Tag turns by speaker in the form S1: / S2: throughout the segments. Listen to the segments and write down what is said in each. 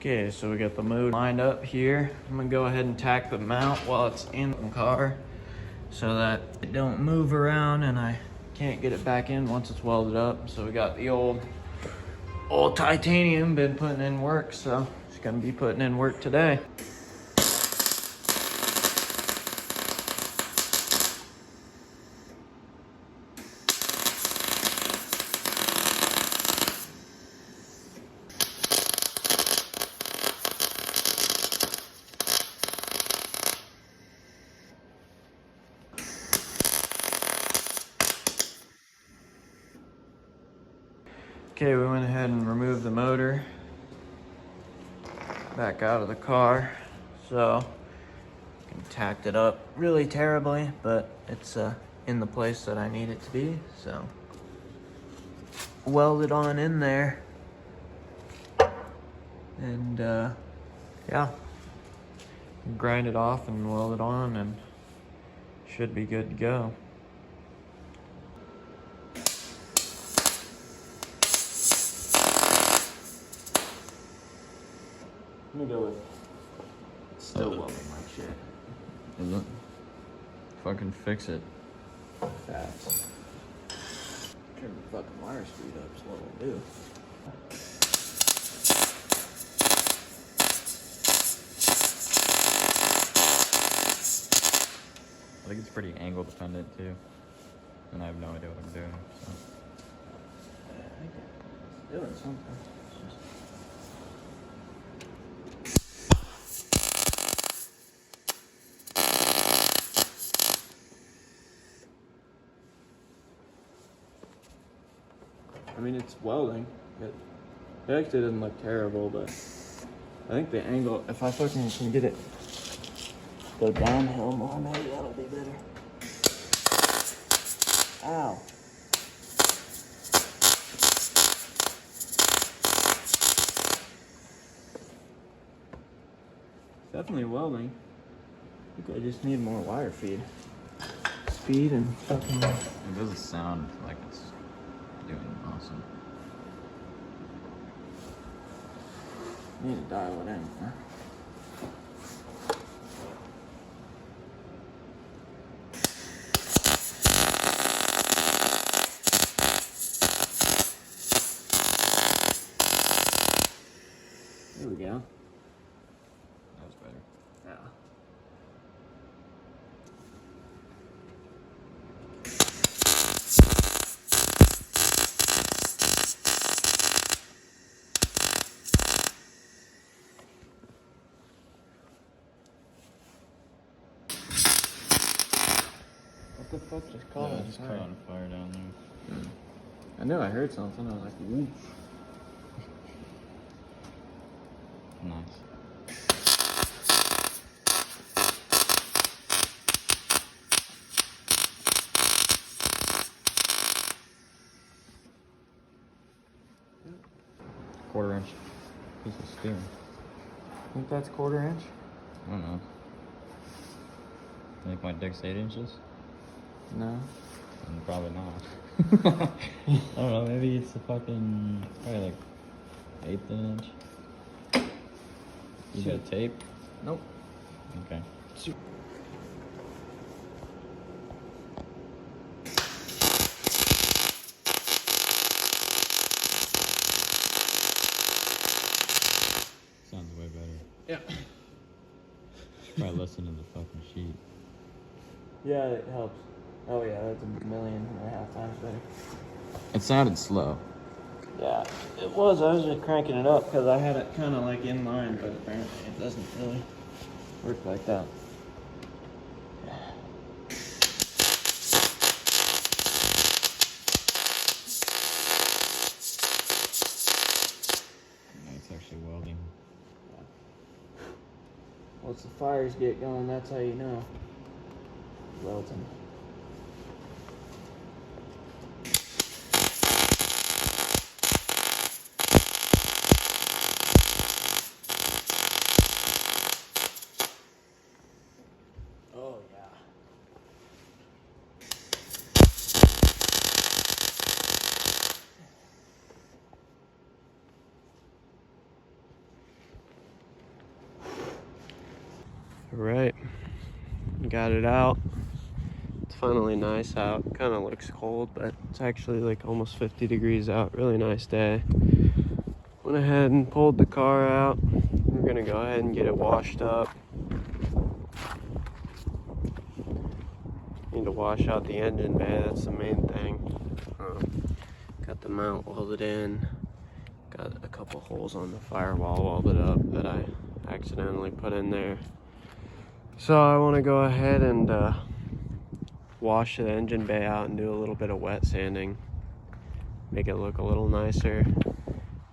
S1: Okay, so we got the motor lined up here. I'm gonna go ahead and tack the mount while it's in the car so that it don't move around and I can't get it back in once it's welded up. So we got the old titanium been putting in work, so it's gonna be putting in work today. Okay, we went ahead and removed the motor back out of the car. So, tacked it up really terribly, but it's in the place that I need it to be. So, weld it on in there. And yeah, grind it off and weld it on and should be good to go. I'm gonna go with still welding like shit.
S2: Is it? Fucking fix it.
S1: Fast. Turn the fucking wire speed up is what we'll do.
S2: I think it's pretty angle dependent too. And I have no idea what I'm doing. So.
S1: Yeah, I think it's doing something. It's just... I mean, it's welding. It actually doesn't look terrible, but I think the angle, if I fucking can get it go downhill more, maybe that'll be better. Ow. Definitely welding. I think I just need more wire feed. Speed and fucking...
S2: It doesn't sound like it's doing awesome.
S1: Need to dial it in, huh? There we go.
S2: That was better.
S1: Yeah. What the fuck just caught
S2: Yeah,
S1: on
S2: just
S1: fire?
S2: caught on fire down there.
S1: I knew I heard something. I was like, ooh.
S2: Nice. Quarter-inch piece of steel.
S1: Think that's 1/4 inch?
S2: I don't know. You think my dick's 8 inches?
S1: No.
S2: Probably not. I don't know, maybe it's a fucking, probably like 1/8 inch. You got tape?
S1: Nope.
S2: Okay. Sounds way better.
S1: Yeah.
S2: Should probably listen to the fucking sheet.
S1: Yeah, it helps. Oh yeah, that's 1.5 times better.
S2: It sounded slow.
S1: Yeah, it was. I was just cranking it up because I had it kind of like in line, but apparently it doesn't really work like that.
S2: It's actually welding.
S1: Once the fires get going, that's how you know. Welding. Oh yeah.
S3: All right, got it out. It's finally nice out. Kind of looks cold, but it's actually like almost 50 degrees out. Really nice day. Went ahead and pulled the car out. We're gonna go ahead and get it washed up. Need to wash out the engine bay, that's the main thing. Got the mount welded in. Got a couple holes on the firewall welded up that I accidentally put in there. So I want to go ahead and wash the engine bay out and do a little bit of wet sanding. Make it look a little nicer.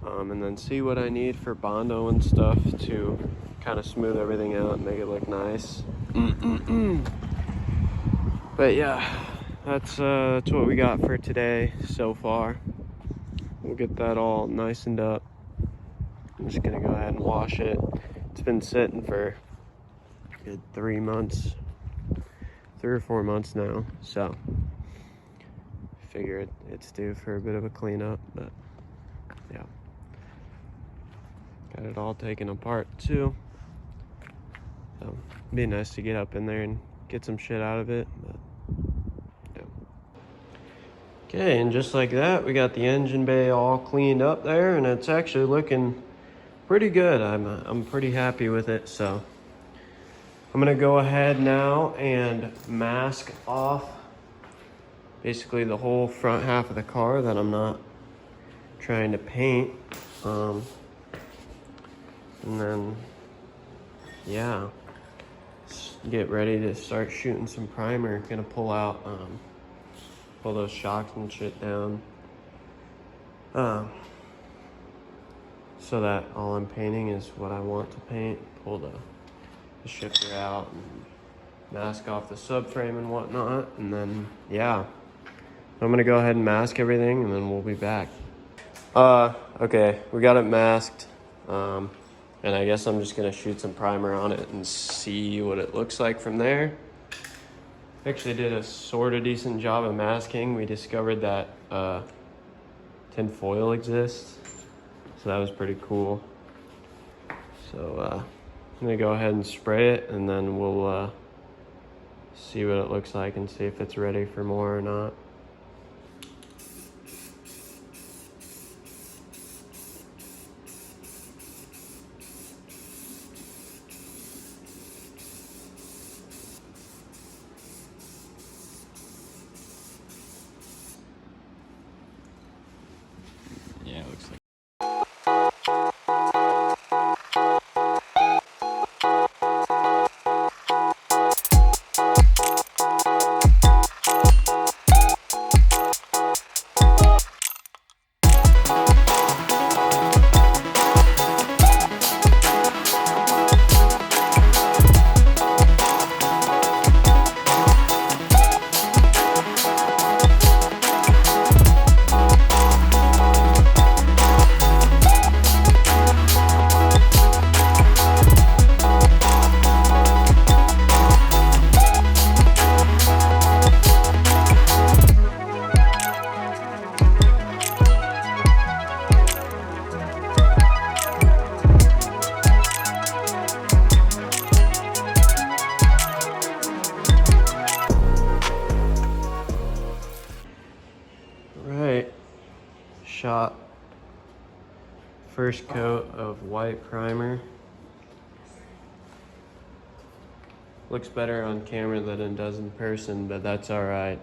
S3: And then see what I need for Bondo and stuff to kind of smooth everything out and make it look nice. But yeah, that's what we got for today so far. We'll get that all nicened up. I'm just gonna go ahead and wash it. It's been sitting for a good 3 months, 3 or 4 months now, so I figured it's due for a bit of a cleanup. But yeah, got it all taken apart too, so it'd be nice to get up in there and get some shit out of it. But yeah. Okay, and just like that, we got the engine bay all cleaned up there, and it's actually looking pretty good. I'm pretty happy with it. So I'm gonna go ahead now and mask off basically the whole front half of the car that I'm not trying to paint. And then, yeah, get ready to start shooting some primer. Gonna pull out, pull those shocks and shit down, so that all I'm painting is what I want to paint. Pull the shifter out and mask off the subframe and whatnot, and then yeah, I'm gonna go ahead and mask everything, and then we'll be back. Okay, we got it masked. And I guess I'm just gonna shoot some primer on it and see what it looks like from there. Actually did a sort of decent job of masking. We discovered that tin foil exists, so that was pretty cool. So I'm gonna go ahead and spray it, and then we'll see what it looks like and see if it's ready for more or not.
S2: Yeah, it looks like.
S3: Shot first coat of white primer. Looks better on camera than it does in person, but that's all right,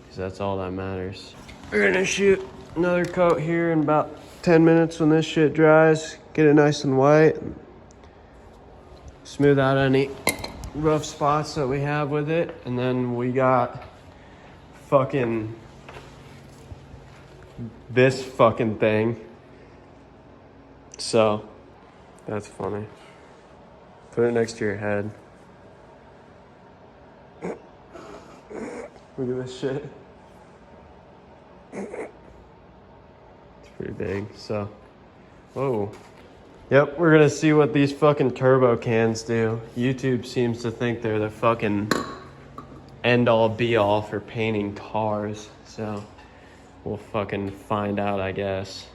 S3: because that's all that matters. We're gonna shoot another coat here in about 10 minutes when this shit dries. Get it nice and white. Smooth out any rough spots that we have with it. And then we got fucking this fucking thing. So that's funny. Put it next to your head. Look at this shit. It's pretty big. So whoa. Yep, we're gonna see what these fucking turbo cans do. YouTube seems to think they're the fucking end all be all for painting cars. So we'll fucking find out, I guess.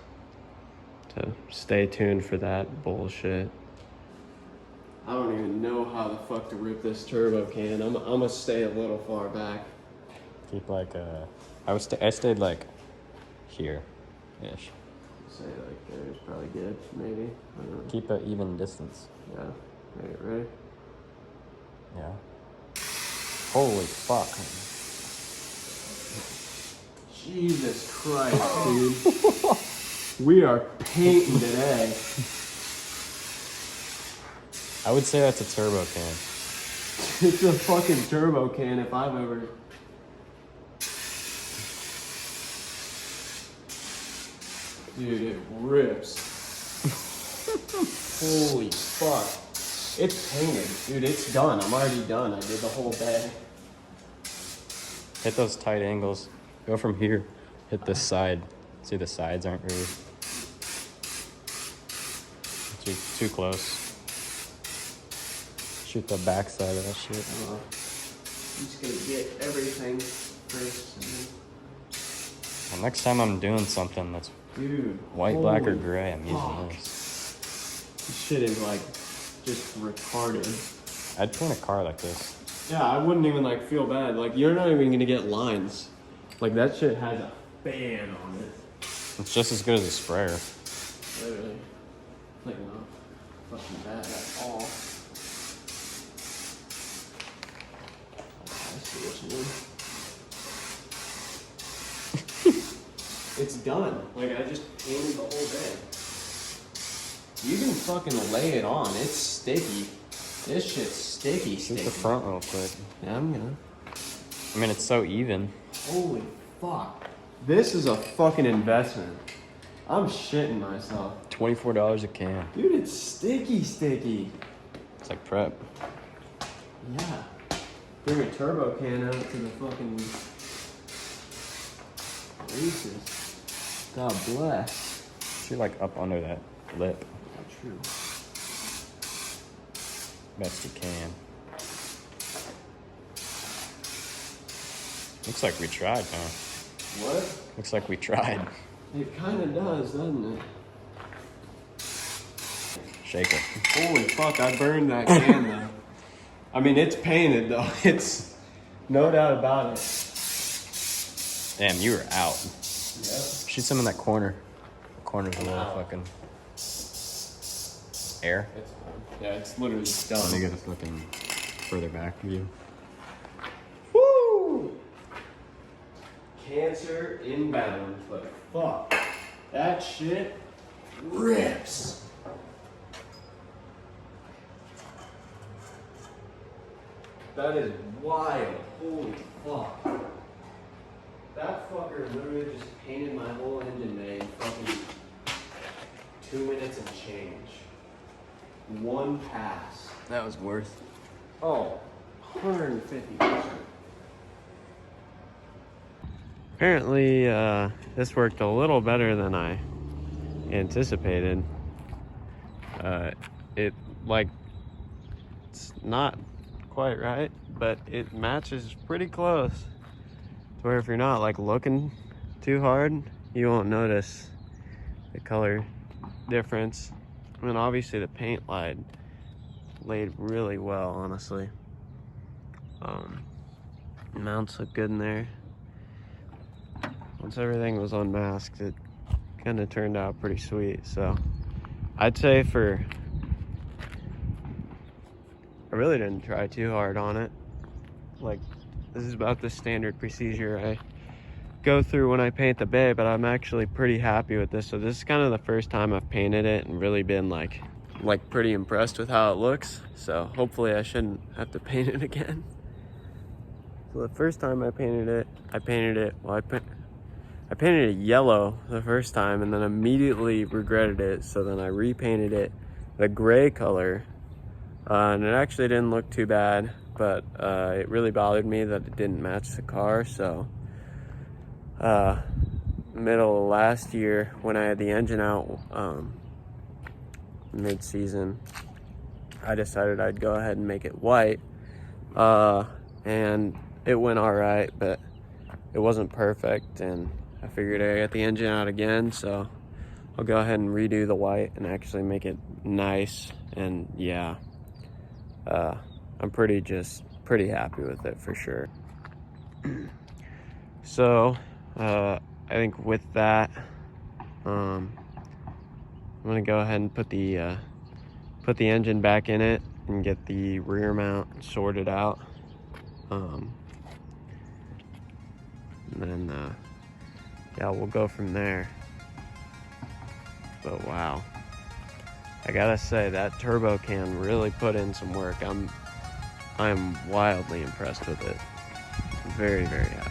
S3: So stay tuned for that bullshit. I don't even know how the fuck to rip this turbo can. I'm gonna stay a little far back.
S2: Keep like I stayed like here ish.
S3: Say like there's probably good, maybe. I don't know.
S2: Keep an even distance.
S3: Yeah. Ready?
S2: Yeah. Holy fuck.
S3: Jesus Christ, dude. We are painting today.
S2: I would say that's a turbo can.
S3: It's a fucking turbo can if I've ever. Dude, it rips. Holy fuck. It's painted. Dude, it's done. I'm already done. I did the whole day.
S2: Hit those tight angles. Go from here. Hit this side. See, the sides aren't really too close. Shoot the back side of that shit.
S3: I'm just gonna get everything first.
S2: Well, next time I'm doing something that's
S3: Dude,
S2: white, black, or
S3: holy
S2: gray, I'm
S3: fuck.
S2: using this.
S3: This shit is like just retarded.
S2: I'd paint a car like this.
S3: Yeah, I wouldn't even like feel bad. Like you're not even gonna get lines. Like that shit has a fan on it.
S2: It's just as good as a sprayer.
S3: Literally. Like not fucking bad at all. I see what you mean. It's done. Like I just painted the whole day. You can fucking lay it on. It's sticky. This shit's sticky.
S2: Shoot the front real quick.
S3: Yeah, I'm gonna.
S2: I mean, it's so even.
S3: Holy fuck. This is a fucking investment. I'm shitting myself.
S2: $24 a can.
S3: Dude, it's sticky.
S2: It's like prep.
S3: Yeah. Bring a turbo can out to the fucking races. God bless.
S2: Shoot like up under that lip.
S3: Not true.
S2: Best you can. Looks like we tried, huh?
S3: What?
S2: Looks like we tried.
S3: It kind of does, doesn't it?
S2: Shake it.
S3: Holy fuck, I burned that can though. I mean, it's painted though. It's no doubt about it.
S2: Damn, you were out.
S3: Yep.
S2: Shoot some in that corner. The corner's a little fucking air.
S3: It's done. Yeah, it's literally
S2: Let me
S3: done.
S2: get a fucking further back view.
S3: Woo! Cancer inbound, but fuck. That shit rips. That is wild. Holy fuck. That fucker literally just painted my whole engine bay in fucking 2 minutes and change. One pass.
S2: That was worth.
S3: Oh, 150%. Apparently, this worked a little better than I anticipated. It's not quite right, but it matches pretty close. To where if you're not like looking too hard, you won't notice the color difference. I mean, obviously the paint laid really well, honestly. Mounts look good in there. Once everything was unmasked, it kind of turned out pretty sweet. So I'd say I really didn't try too hard on it. Like, this is about the standard procedure I go through when I paint the bay, but I'm actually pretty happy with this. So this is kind of the first time I've painted it and really been like pretty impressed with how it looks. So hopefully I shouldn't have to paint it again. So the first time I painted it, I painted it yellow the first time and then immediately regretted it. So then I repainted it the gray color, and it actually didn't look too bad, but it really bothered me that it didn't match the car. So middle of last year when I had the engine out mid-season, I decided I'd go ahead and make it white, and it went all right, but it wasn't perfect, and I figured I got the engine out again, so I'll go ahead and redo the white and actually make it nice. And yeah, I'm pretty happy with it for sure. So I think with that, I'm gonna go ahead and put the engine back in it and get the rear mount sorted out. And then yeah, we'll go from there. But wow, I gotta say that turbo can really put in some work. I'm wildly impressed with it. Very, very happy.